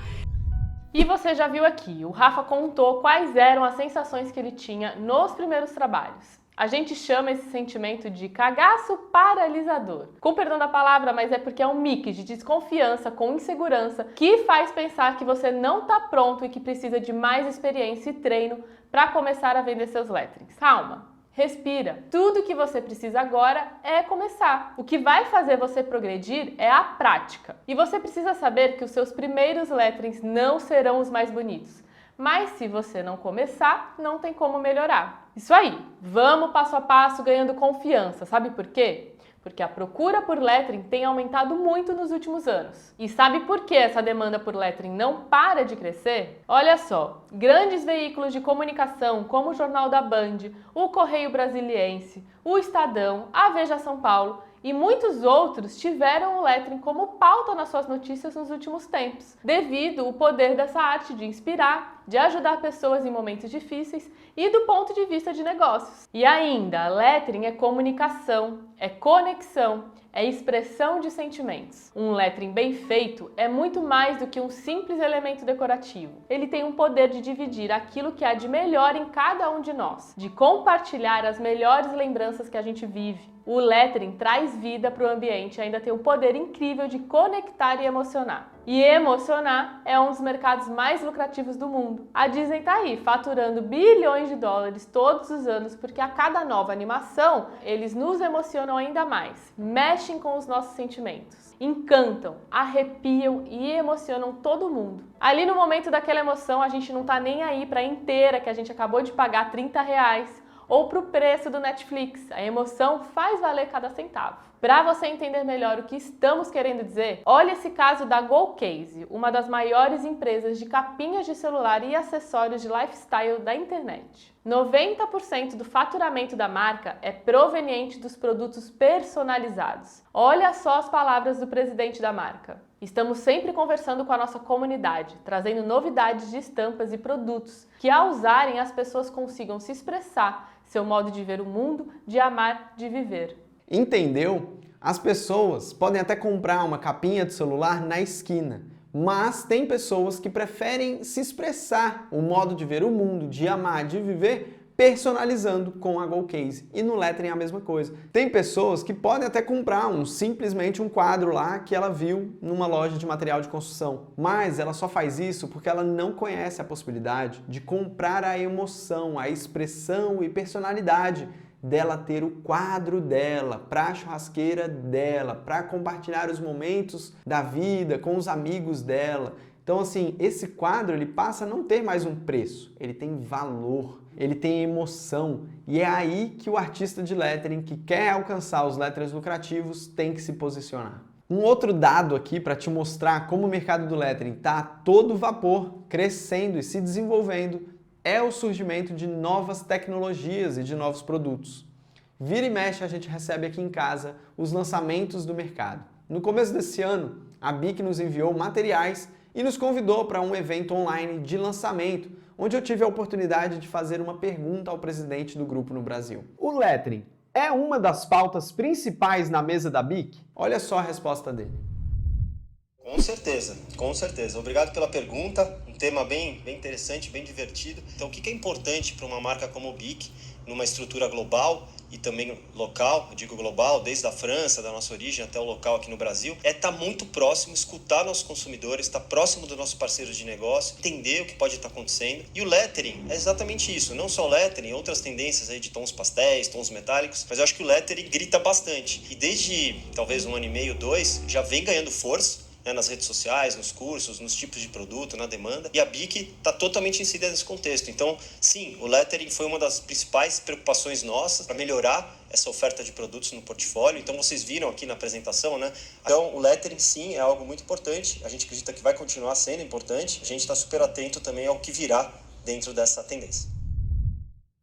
E você já viu aqui, o Rafa contou quais eram as sensações que ele tinha nos primeiros trabalhos. A gente chama esse sentimento de cagaço paralisador. Com perdão da palavra, mas é porque é um mix de desconfiança com insegurança que faz pensar que você não está pronto e que precisa de mais experiência e treino para começar a vender seus letterings. Calma, Respira. Tudo que você precisa agora é começar. O que vai fazer você progredir é a prática. E você precisa saber que os seus primeiros letterings não serão os mais bonitos. Mas se você não começar, não tem como melhorar. Isso aí, vamos passo a passo ganhando confiança. Sabe por quê? Porque a procura por lettering tem aumentado muito nos últimos anos. E sabe por que essa demanda por lettering não para de crescer? Olha só, grandes veículos de comunicação como o Jornal da Band, o Correio Brasiliense, o Estadão, a Veja São Paulo e muitos outros tiveram o lettering como pauta nas suas notícias nos últimos tempos, devido ao poder dessa arte de inspirar, de ajudar pessoas em momentos difíceis e do ponto de vista de negócios. E ainda, lettering é comunicação, é conexão, é expressão de sentimentos. Um lettering bem feito é muito mais do que um simples elemento decorativo. Ele tem um poder de dividir aquilo que há de melhor em cada um de nós, de compartilhar as melhores lembranças que a gente vive. O lettering traz vida para o ambiente e ainda tem um poder incrível de conectar e emocionar. E emocionar é um dos mercados mais lucrativos do mundo. A Disney está aí, faturando bilhões de dólares todos os anos, porque a cada nova animação, eles nos emocionam ainda mais, mexem com os nossos sentimentos, encantam, arrepiam e emocionam todo mundo. Ali no momento daquela emoção, a gente não tá nem aí para a inteira que a gente acabou de pagar R$30, ou para o preço do Netflix. A emoção faz valer cada centavo. Para você entender melhor o que estamos querendo dizer, olha esse caso da GoCase, uma das maiores empresas de capinhas de celular e acessórios de lifestyle da internet. 90% do faturamento da marca é proveniente dos produtos personalizados. Olha só as palavras do presidente da marca. Estamos sempre conversando com a nossa comunidade, trazendo novidades de estampas e produtos que, ao usarem, as pessoas consigam se expressar, seu modo de ver o mundo, de amar, de viver. Entendeu? As pessoas podem até comprar uma capinha de celular na esquina, mas tem pessoas que preferem se expressar o modo de ver o mundo, de amar, de viver, personalizando com a GoCase. E no lettering é a mesma coisa. Tem pessoas que podem até comprar simplesmente um quadro lá que ela viu numa loja de material de construção, mas ela só faz isso porque ela não conhece a possibilidade de comprar a emoção, a expressão e personalidade dela ter o quadro dela, para a churrasqueira dela, para compartilhar os momentos da vida com os amigos dela. Então, assim, esse quadro ele passa a não ter mais um preço, ele tem valor, ele tem emoção, e é aí que o artista de lettering que quer alcançar os letterings lucrativos tem que se posicionar. Um outro dado aqui para te mostrar como o mercado do lettering está a todo vapor, crescendo e se desenvolvendo, é o surgimento de novas tecnologias e de novos produtos. Vira e mexe a gente recebe aqui em casa os lançamentos do mercado. No começo desse ano, a BIC nos enviou materiais e nos convidou para um evento online de lançamento, onde eu tive a oportunidade de fazer uma pergunta ao presidente do grupo no Brasil. O lettering é uma das pautas principais na mesa da BIC? Olha só a resposta dele. Com certeza, com certeza. Obrigado pela pergunta, um tema bem interessante, bem divertido. Então, o que é importante para uma marca como o BIC, numa estrutura global e também local, eu digo global, desde a França, da nossa origem até o local aqui no Brasil, é estar muito próximo, escutar nossos consumidores, estar próximo dos nossos parceiros de negócio, entender o que pode estar acontecendo. E o lettering é exatamente isso, não só o lettering, outras tendências aí de tons pastéis, tons metálicos, mas eu acho que o lettering grita bastante. E desde talvez 1 ano e meio, 2, já vem ganhando força, nas redes sociais, nos cursos, nos tipos de produto, na demanda, e a BIC está totalmente inserida nesse contexto. Então, sim, o lettering foi uma das principais preocupações nossas para melhorar essa oferta de produtos no portfólio. Então, vocês viram aqui na apresentação, né? Então, o lettering, sim, é algo muito importante. A gente acredita que vai continuar sendo importante. A gente está super atento também ao que virá dentro dessa tendência.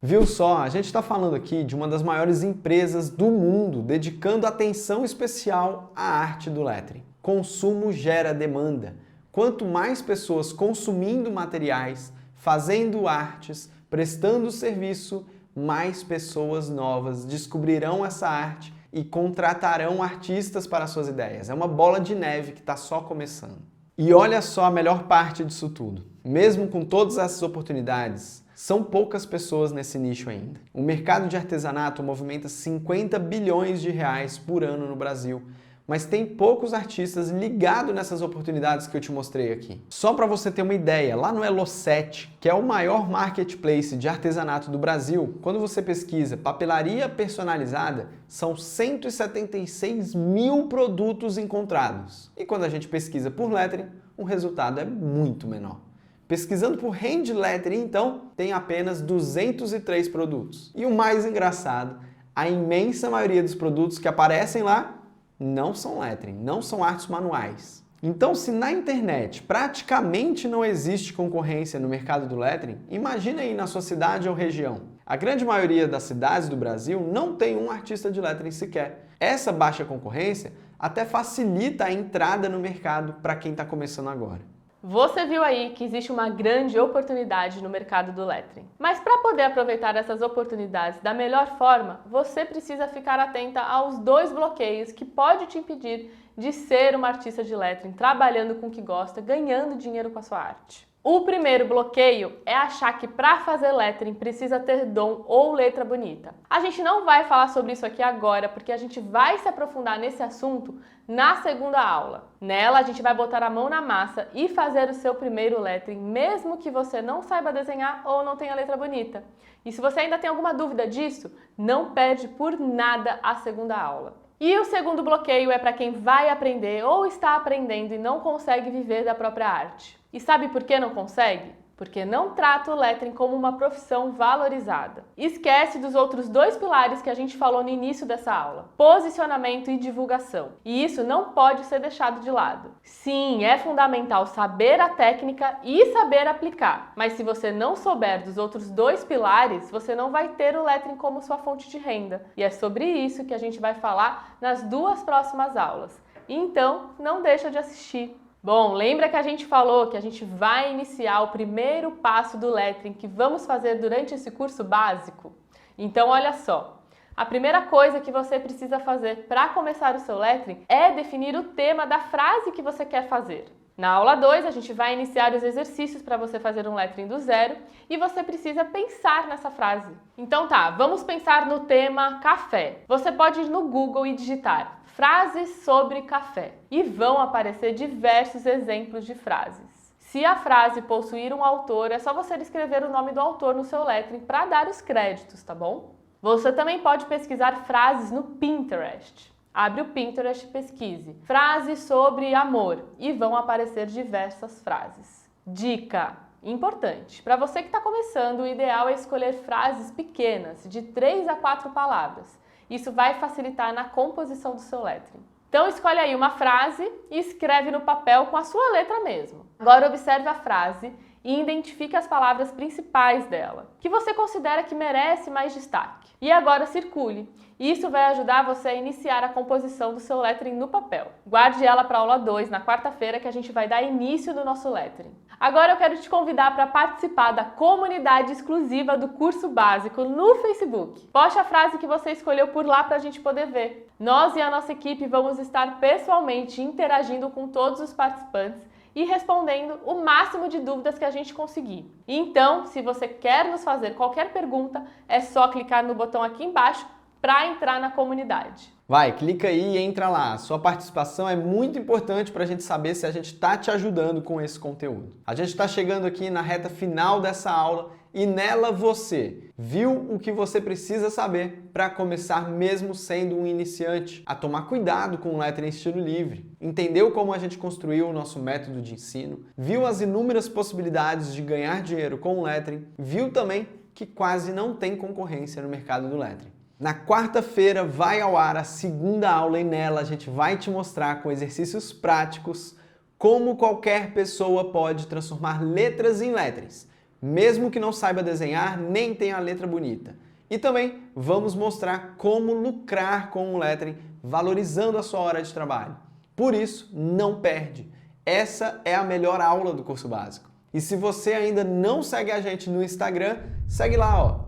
Viu só? A gente está falando aqui de uma das maiores empresas do mundo, dedicando atenção especial à arte do lettering. Consumo gera demanda. Quanto mais pessoas consumindo materiais, fazendo artes, prestando serviço, mais pessoas novas descobrirão essa arte e contratarão artistas para suas ideias. É uma bola de neve que está só começando. E olha só a melhor parte disso tudo. Mesmo com todas essas oportunidades, são poucas pessoas nesse nicho ainda. O mercado de artesanato movimenta 50 bilhões de reais por ano no Brasil, mas tem poucos artistas ligados nessas oportunidades que eu te mostrei aqui. Só para você ter uma ideia, lá no Elo7, que é o maior marketplace de artesanato do Brasil, quando você pesquisa papelaria personalizada, são 176 mil produtos encontrados. E quando a gente pesquisa por lettering, o resultado é muito menor. Pesquisando por hand lettering, então, tem apenas 203 produtos. E o mais engraçado, a imensa maioria dos produtos que aparecem lá não são lettering, não são artes manuais. Então, se na internet praticamente não existe concorrência no mercado do lettering, imagine aí na sua cidade ou região. A grande maioria das cidades do Brasil não tem um artista de lettering sequer. Essa baixa concorrência até facilita a entrada no mercado para quem está começando agora. Você viu aí que existe uma grande oportunidade no mercado do lettering. Mas para poder aproveitar essas oportunidades da melhor forma, você precisa ficar atenta aos 2 bloqueios que podem te impedir de ser uma artista de lettering, trabalhando com o que gosta, ganhando dinheiro com a sua arte. O primeiro bloqueio é achar que para fazer lettering precisa ter dom ou letra bonita. A gente não vai falar sobre isso aqui agora, porque a gente vai se aprofundar nesse assunto na segunda aula. Nela a gente vai botar a mão na massa e fazer o seu primeiro lettering, mesmo que você não saiba desenhar ou não tenha letra bonita. E se você ainda tem alguma dúvida disso, não perde por nada a segunda aula. E o segundo bloqueio é para quem vai aprender ou está aprendendo e não consegue viver da própria arte. E sabe por que não consegue? Porque não trata o lettering como uma profissão valorizada. Esquece dos outros 2 pilares que a gente falou no início dessa aula: posicionamento e divulgação. E isso não pode ser deixado de lado. Sim, é fundamental saber a técnica e saber aplicar, mas se você não souber dos outros 2 pilares, você não vai ter o lettering como sua fonte de renda. E é sobre isso que a gente vai falar nas 2 próximas aulas. Então, não deixa de assistir. Bom, lembra que a gente falou que a gente vai iniciar o primeiro passo do lettering que vamos fazer durante esse curso básico? Então, olha só. A primeira coisa que você precisa fazer para começar o seu lettering é definir o tema da frase que você quer fazer. Na aula 2, a gente vai iniciar os exercícios para você fazer um lettering do zero e você precisa pensar nessa frase. Então tá, vamos pensar no tema café. Você pode ir no Google e digitar frases sobre café e vão aparecer diversos exemplos de frases. Se a frase possuir um autor, é só você escrever o nome do autor no seu lettering para dar os créditos, tá bom? Você também pode pesquisar frases no Pinterest. Abre o Pinterest e pesquise frases sobre amor e vão aparecer diversas frases. Dica importante: para você que está começando, o ideal é escolher frases pequenas, de 3 a 4 palavras. Isso vai facilitar na composição do seu lettering. Então escolhe aí uma frase e escreve no papel com a sua letra mesmo. Agora observe a frase e identifique as palavras principais dela, que você considera que merece mais destaque. E agora circule. Isso vai ajudar você a iniciar a composição do seu lettering no papel. Guarde ela para a aula 2, na quarta-feira, que a gente vai dar início do nosso lettering. Agora eu quero te convidar para participar da comunidade exclusiva do curso básico no Facebook. Poste a frase que você escolheu por lá para a gente poder ver. Nós e a nossa equipe vamos estar pessoalmente interagindo com todos os participantes e respondendo o máximo de dúvidas que a gente conseguir. Então, se você quer nos fazer qualquer pergunta, é só clicar no botão aqui embaixo para entrar na comunidade. Vai, clica aí e entra lá. Sua participação é muito importante para a gente saber se a gente está te ajudando com esse conteúdo. A gente está chegando aqui na reta final dessa aula e nela você viu o que você precisa saber para começar mesmo sendo um iniciante, a tomar cuidado com o lettering estilo livre, entendeu como a gente construiu o nosso método de ensino, viu as inúmeras possibilidades de ganhar dinheiro com o lettering, viu também que quase não tem concorrência no mercado do lettering. Na quarta-feira vai ao ar a segunda aula e nela a gente vai te mostrar com exercícios práticos como qualquer pessoa pode transformar letras em letterings, mesmo que não saiba desenhar nem tenha a letra bonita. E também vamos mostrar como lucrar com o lettering, valorizando a sua hora de trabalho. Por isso, não perde! Essa é a melhor aula do curso básico. E se você ainda não segue a gente no Instagram, segue lá,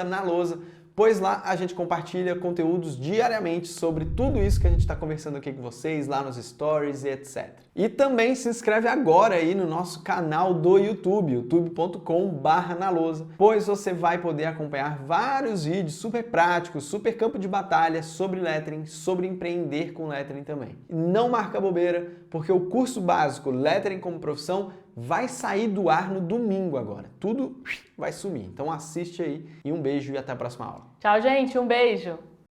@nalousa, pois lá a gente compartilha conteúdos diariamente sobre tudo isso que a gente está conversando aqui com vocês, lá nos stories e etc. E também se inscreve agora aí no nosso canal do YouTube, youtube.com/nalousa, pois você vai poder acompanhar vários vídeos super práticos, super campo de batalha sobre lettering, sobre empreender com lettering também. E não marca bobeira, porque o curso básico Lettering como Profissão vai sair do ar no domingo agora. Tudo vai sumir. Então assiste aí e um beijo e até a próxima aula. Tchau, gente. Um beijo.